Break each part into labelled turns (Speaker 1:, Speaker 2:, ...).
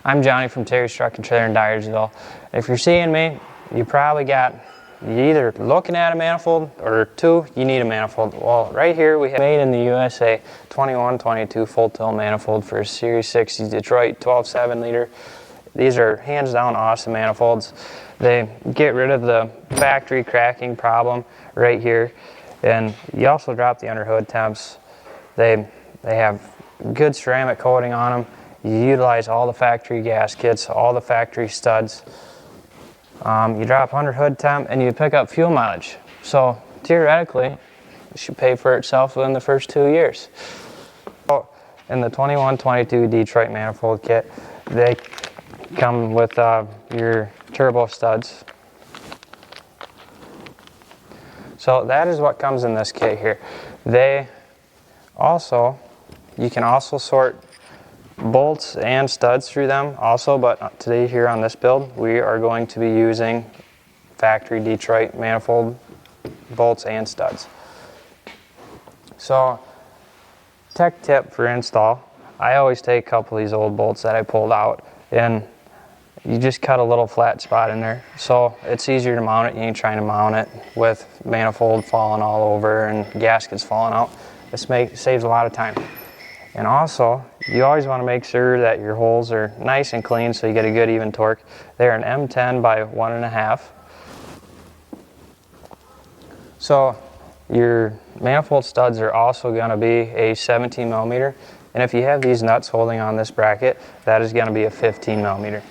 Speaker 1: I'm Johnny from Terry's Truck Trailer in Dyersville. If you're seeing me, you probably you're either looking at a manifold, or two, you need a manifold. Well, right here we have made in the USA 21-22 full tilt manifold for a Series 60 Detroit 12.7 liter. These are hands down awesome manifolds. They get rid of the factory cracking problem right here, and you also drop the underhood temps. They have good ceramic coating on them. You utilize all the factory gaskets, all the factory studs. You drop underhood temp and you pick up fuel mileage. So theoretically, it should pay for itself within the first 2 years. In the 21-22 Detroit manifold kit, they come with your turbo studs. So that is what comes in this kit here. You can also sort bolts and studs through them also, but today here on this build we are going to be using factory Detroit manifold bolts and studs. So tech tip for install, I always take a couple of these old bolts that I pulled out and you just cut a little flat spot in there, so it's easier to mount it. You ain't trying to mount it with manifold falling all over and gaskets falling out. This saves a lot of time. And also, you always want to make sure that your holes are nice and clean so you get a good even torque. They're an M10 by 1.5. So your manifold studs are also going to be a 17 millimeter. And if you have these nuts holding on this bracket, that is going to be a 15 millimeter.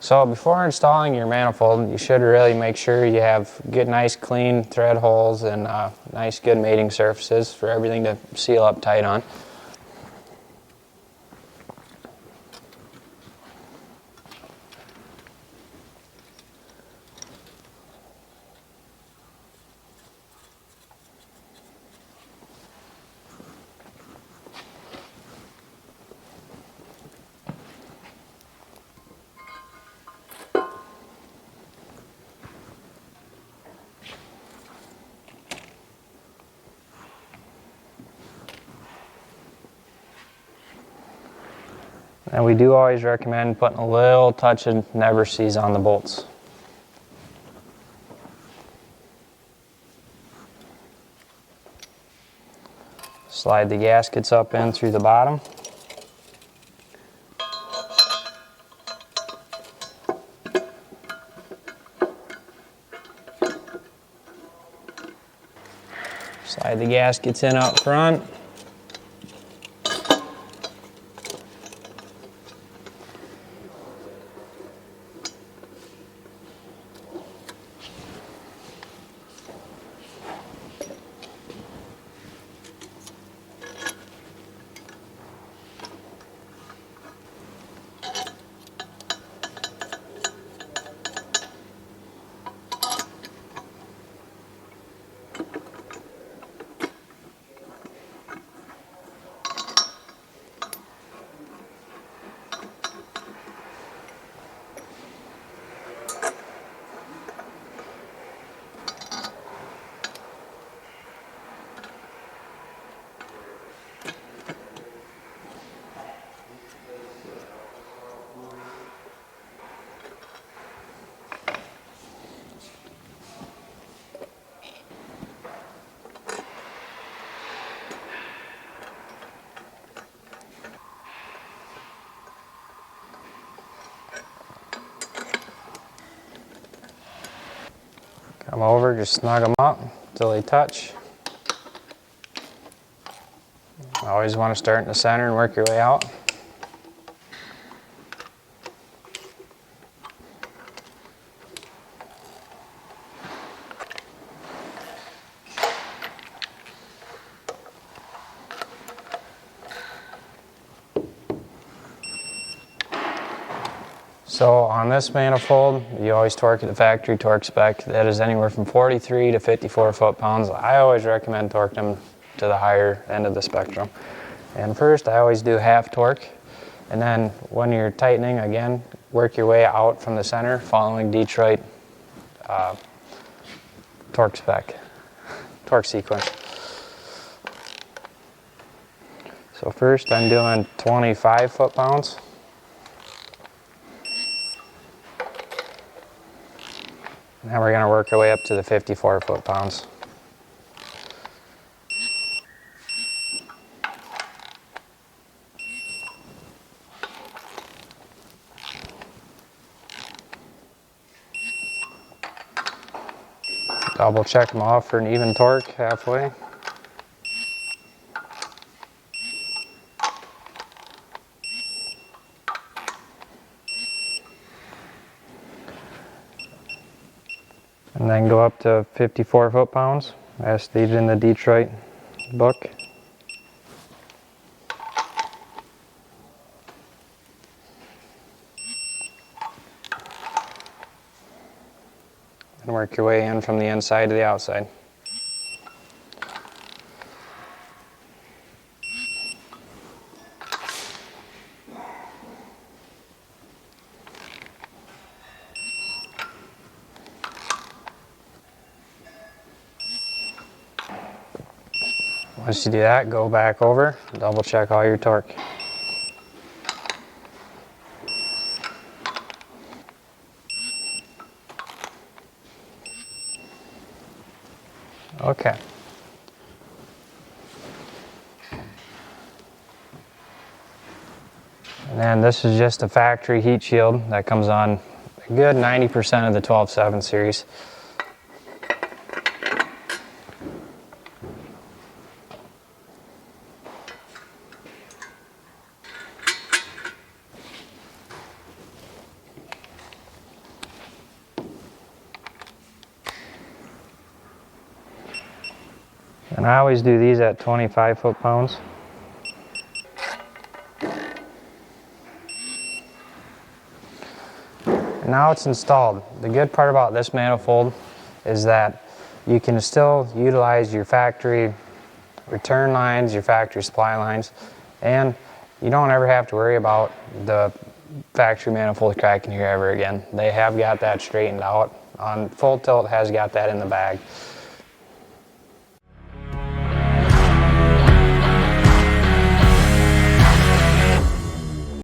Speaker 1: So before installing your manifold, you should really make sure you have good, nice, clean thread holes and nice, good mating surfaces for everything to seal up tight on. And we do always recommend putting a little touch of never seize on the bolts. Slide the gaskets up in through the bottom. Slide the gaskets in up front. Come over, just snug them up until they touch. Always want to start in the center and work your way out. So on this manifold, you always torque at the factory torque spec. That is anywhere from 43 to 54 foot-pounds. I always recommend torquing them to the higher end of the spectrum. And first, I always do half torque. And then when you're tightening, again, work your way out from the center, following Detroit torque sequence. So first, I'm doing 25 foot-pounds. And we're going to work our way up to the 54 foot-pounds. Double check them off for an even torque halfway. And then go up to 54 foot-pounds, as stated in the Detroit book. And work your way in from the inside to the outside. Once you do that, go back over, double check all your torque. Okay. And then this is just a factory heat shield that comes on a good 90% of the 12.7 series. And I always do these at 25 foot-pounds. And now it's installed. The good part about this manifold is that you can still utilize your factory return lines, your factory supply lines, and you don't ever have to worry about the factory manifold cracking here ever again. They have got that straightened out. On Full Tilt has got that in the bag.